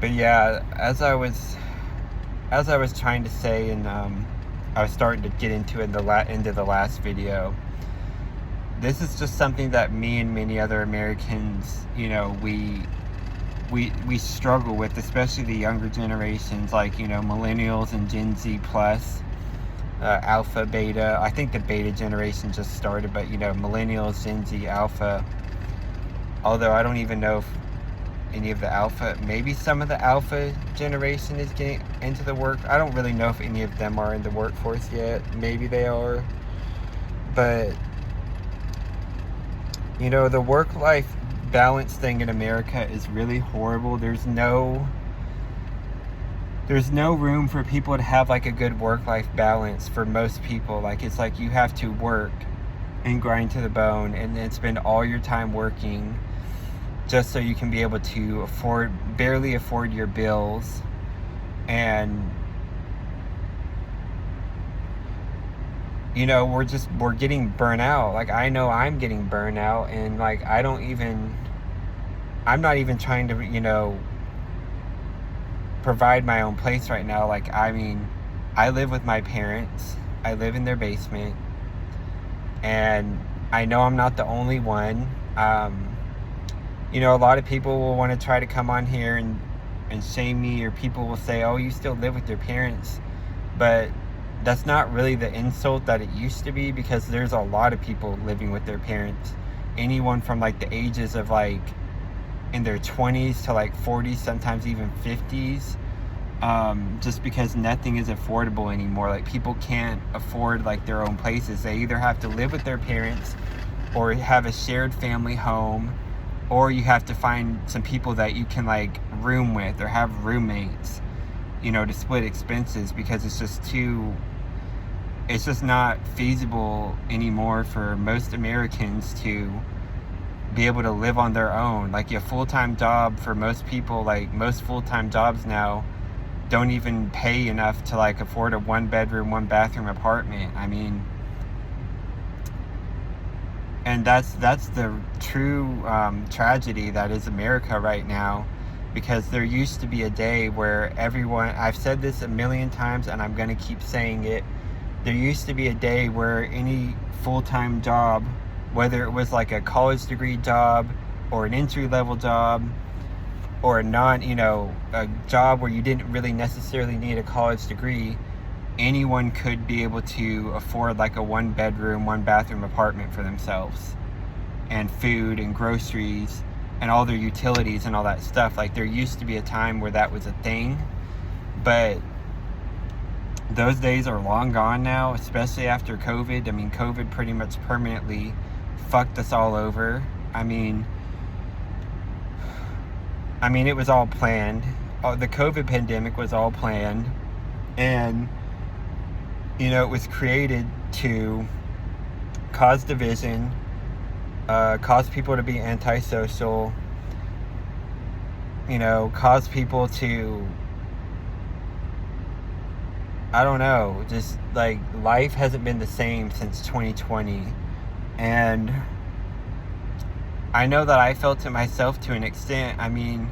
But yeah, as I was trying to say, and I was starting to get into it in into the last video. This is just something that me and many other Americans, we struggle with, especially the younger generations, like millennials and Gen Z plus, Alpha, Beta. I think the Beta generation just started, but millennials, Gen Z, Alpha. Although I don't even know if any of the Alpha, maybe some of the Alpha generation is getting into the work. I don't really know if any of them are in the workforce yet. Maybe they are, but the work-life balance thing in America is really horrible. There's no room for people to have like a good work-life balance for most people. Like, it's like you have to work and grind to the bone and then spend all your time working just so you can be able to barely afford your bills. And we're getting burnt out. Like, I know I'm getting burnt out, and like I'm not even trying to provide my own place right now. Like, I mean, I live with my parents. I live in their basement, and I know I'm not the only one. A lot of people will want to try to come on here and shame me, or people will say, oh, you still live with your parents. But that's not really the insult that it used to be, because there's a lot of people living with their parents. Anyone from like the ages of like in their 20s to like 40s, sometimes even 50s, just because nothing is affordable anymore. Like, people can't afford like their own places. They either have to live with their parents or have a shared family home, or you have to find some people that you can like room with or have roommates, to split expenses, because it's just not feasible anymore for most Americans to be able to live on their own. Like, a full-time job for most people, like most full-time jobs now don't even pay enough to like afford a 1-bedroom, 1-bathroom apartment. I mean, and that's the true tragedy that is America right now. Because there used to be a day where I've said this a million times and I'm going to keep saying it, there used to be a day where any full-time job, whether it was like a college degree job or an entry-level job, or a job where you didn't really necessarily need a college degree, anyone could be able to afford like a 1-bedroom, 1-bathroom apartment for themselves, and food and groceries and all their utilities and all that stuff. Like, there used to be a time where that was a thing, but those days are long gone now, especially after COVID. I mean, COVID pretty much permanently fucked us all over. I mean, it was all planned. The COVID pandemic was all planned, and it was created to cause division, cause people to be antisocial, cause people to, I don't know, just like, life hasn't been the same since 2020. And I know that I felt it myself to an extent. I mean,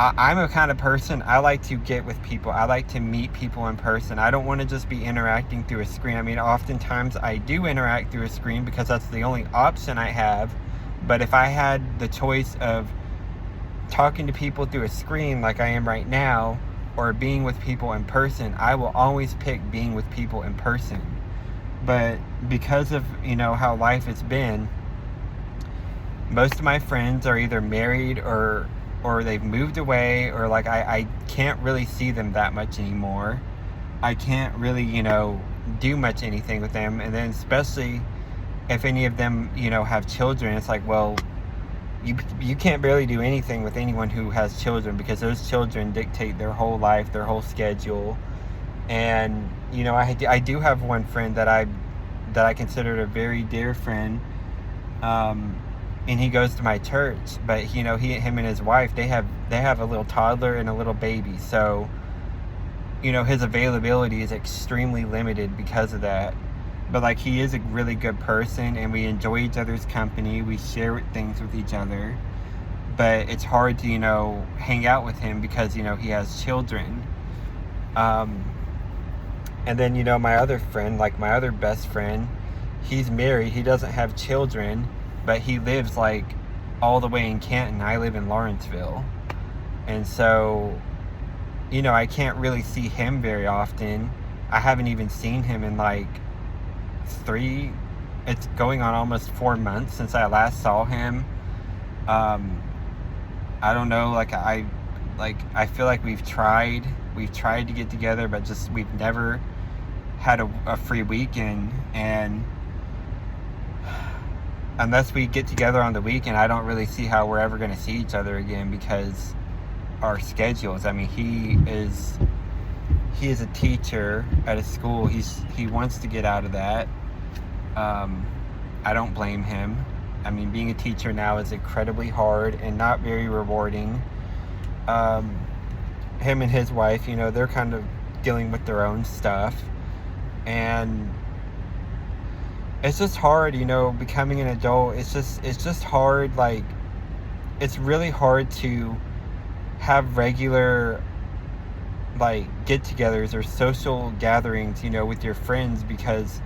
I'm a kind of person, I like to get with people. I like to meet people in person. I don't want to just be interacting through a screen. I mean, oftentimes I do interact through a screen because that's the only option I have. But if I had the choice of talking to people through a screen like I am right now, or being with people in person, I will always pick being with people in person. But because of, how life has been, most of my friends are either married or they've moved away, or like I can't really see them that much anymore. I can't really, do much anything with them. And then especially if any of them, have children, it's like, well, you can't barely do anything with anyone who has children, because those children dictate their whole life, their whole schedule. And, I do have one friend that I considered a very dear friend, and he goes to my church, but him and his wife, they have a little toddler and a little baby, so his availability is extremely limited because of that. But like, he is a really good person, and we enjoy each other's company, we share things with each other. but it's hard to, hang out with him because, he has children. And then, my other friend, like my other best friend, he's married. He doesn't have children, but he lives like all the way in Canton. I live in Lawrenceville. And so, I can't really see him very often. I haven't even seen him in like it's going on almost 4 months since I last saw him. I don't know, I feel like we've tried to get together, but just we've never had a free weekend. And unless we get together on the weekend, I don't really see how we're ever going to see each other again because our schedules. I mean, he is a teacher at a school. He wants to get out of that. I don't blame him. I mean, being a teacher now is incredibly hard and not very rewarding. Him and his wife, they're kind of dealing with their own stuff. And it's just hard, becoming an adult. It's just hard. Like, it's really hard to have regular, like, get-togethers or social gatherings, with your friends, because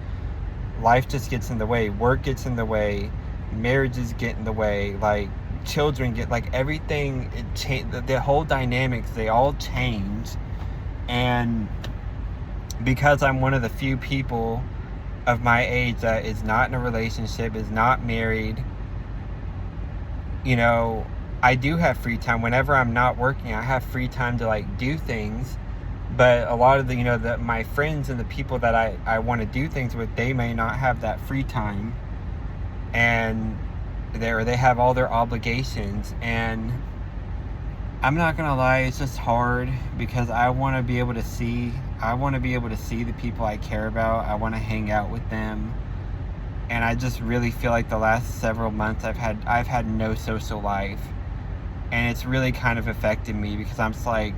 life just gets in the way. Work gets in the way. Marriages get in the way. Like, children get, like, everything. The whole dynamics, they all change. And because I'm one of the few people of my age that is not in a relationship, is not married, I do have free time. Whenever I'm not working, I have free time to, like, do things. But a lot of the, my friends and the people that I want to do things with, they may not have that free time. And they have all their obligations. And I'm not going to lie, it's just hard because I want to be able to see the people I care about. I want to hang out with them. And I just really feel like the last several months I've had no social life. And it's really kind of affected me because I'm just like,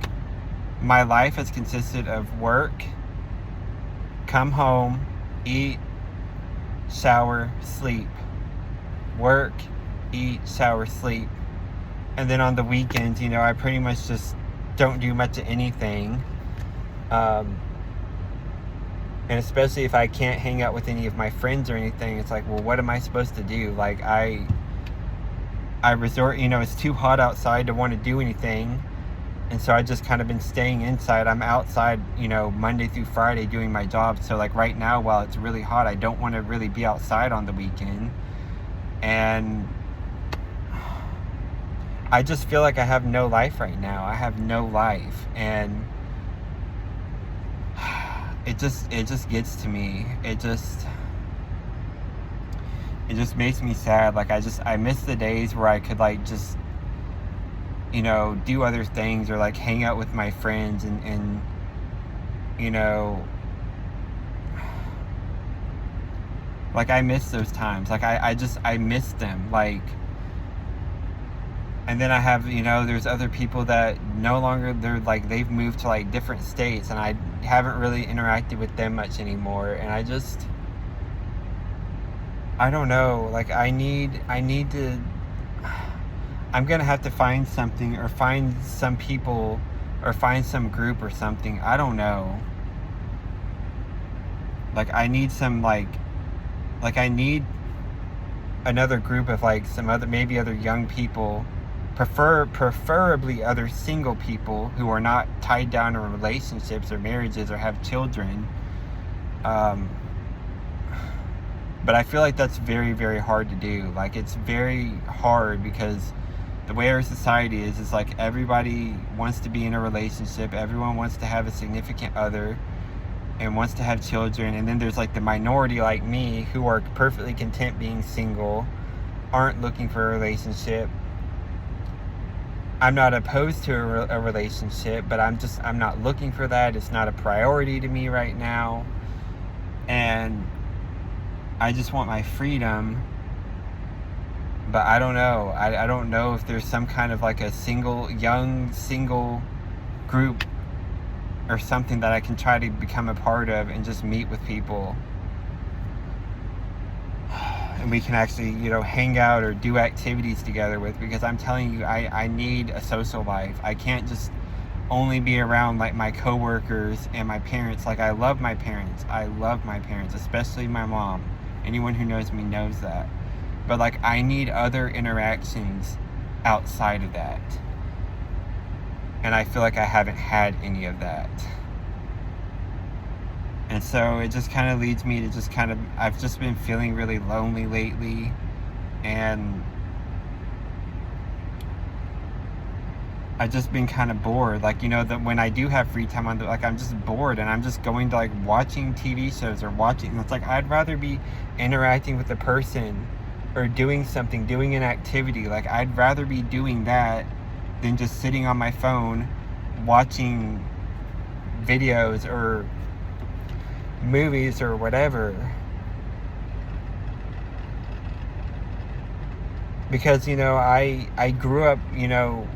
my life has consisted of work, come home, eat, shower, sleep. Work, eat, shower, sleep. And then on the weekends, I pretty much just don't do much of anything. And especially if I can't hang out with any of my friends or anything, it's like, well, what am I supposed to do? Like, I resort, it's too hot outside to want to do anything. And so I just kind of been staying inside. I'm outside, Monday through Friday doing my job. So like right now, while it's really hot, I don't want to really be outside on the weekend. And I just feel like I have no life right now. I have no life. And it just gets to me. It just makes me sad. Like, I miss the days where I could, like, just, do other things or, like, hang out with my friends and like, I miss those times. Like, I miss them. Like, and then I have, there's other people that no longer, they've moved to, like, different states, and I haven't really interacted with them much anymore. And I don't know. Like, I need to, I'm going to have to find something or find some people or find some group or something. I don't know. Like, I need some, like I need another group of, like, some other, maybe other young people, preferably other single people who are not tied down in relationships or marriages or have children. But I feel like that's very, very hard to do. Like, it's very hard because the way our society is like everybody wants to be in a relationship. Everyone wants to have a significant other and wants to have children. And then there's, like, the minority like me who are perfectly content being single, aren't looking for a relationship. I'm not opposed to a relationship, but I'm not looking for that. It's not a priority to me right now. And I just want my freedom. But I don't know. I don't know if there's some kind of, like, a young single group or something that I can try to become a part of and just meet with people. and we can actually, you know, hang out or do activities together with, because I'm telling you, I need a social life. I can't just only be around like my coworkers and my parents. Like, I love my parents. I love my parents, especially my mom. Anyone who knows me knows that. But like, I need other interactions outside of that. And I feel like I haven't had any of that. And so it just kind of leads me to just kind of, I've just been feeling really lonely lately. And I've just been kind of bored. Like, you know, that when I do have free time, I'm just bored, and I'm just going to like watching TV shows or watching. It's like, I'd rather be interacting with a person or doing something, doing an activity. Like, I'd rather be doing that than just sitting on my phone watching videos or movies or whatever. Because, you know, I grew up, you know,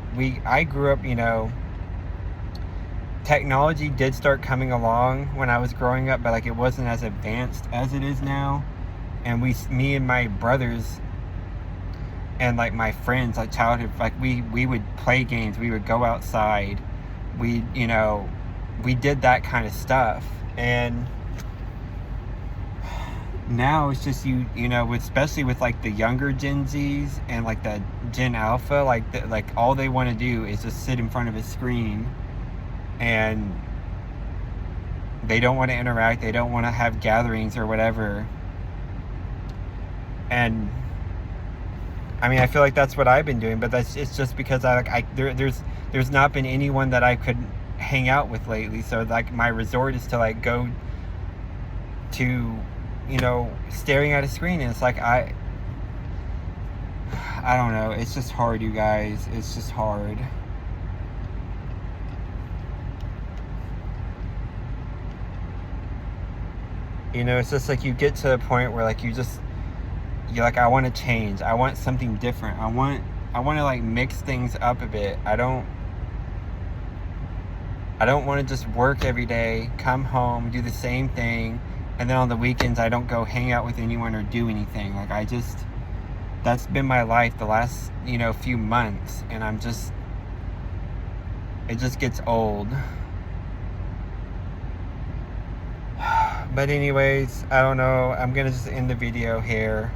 technology did start coming along when I was growing up, but like, it wasn't as advanced as it is now. And me and my brothers and like my friends, like childhood, like we would play games, we would go outside, we did that kind of stuff. And now it's just, you know, especially with like the younger Gen Zs and like the Gen Alpha, like all they want to do is just sit in front of a screen, and they don't want to interact, they don't want to have gatherings or whatever. And I mean, I feel like that's what I've been doing, but it's just because there's not been anyone that I could hang out with lately. So like, my resort is to like go to, you know, staring at a screen. And it's like, I don't know, it's just hard, you guys. It's just hard. You know, it's just like, you get to a point where like, you're like, I want to change. I want something different. I want to like mix things up a bit. I don't want to just work every day, come home, do the same thing, and then on the weekends I don't go hang out with anyone or do anything. Like, that's been my life the last, you know, few months, and it just gets old. But anyways, I don't know. I'm gonna just end the video here.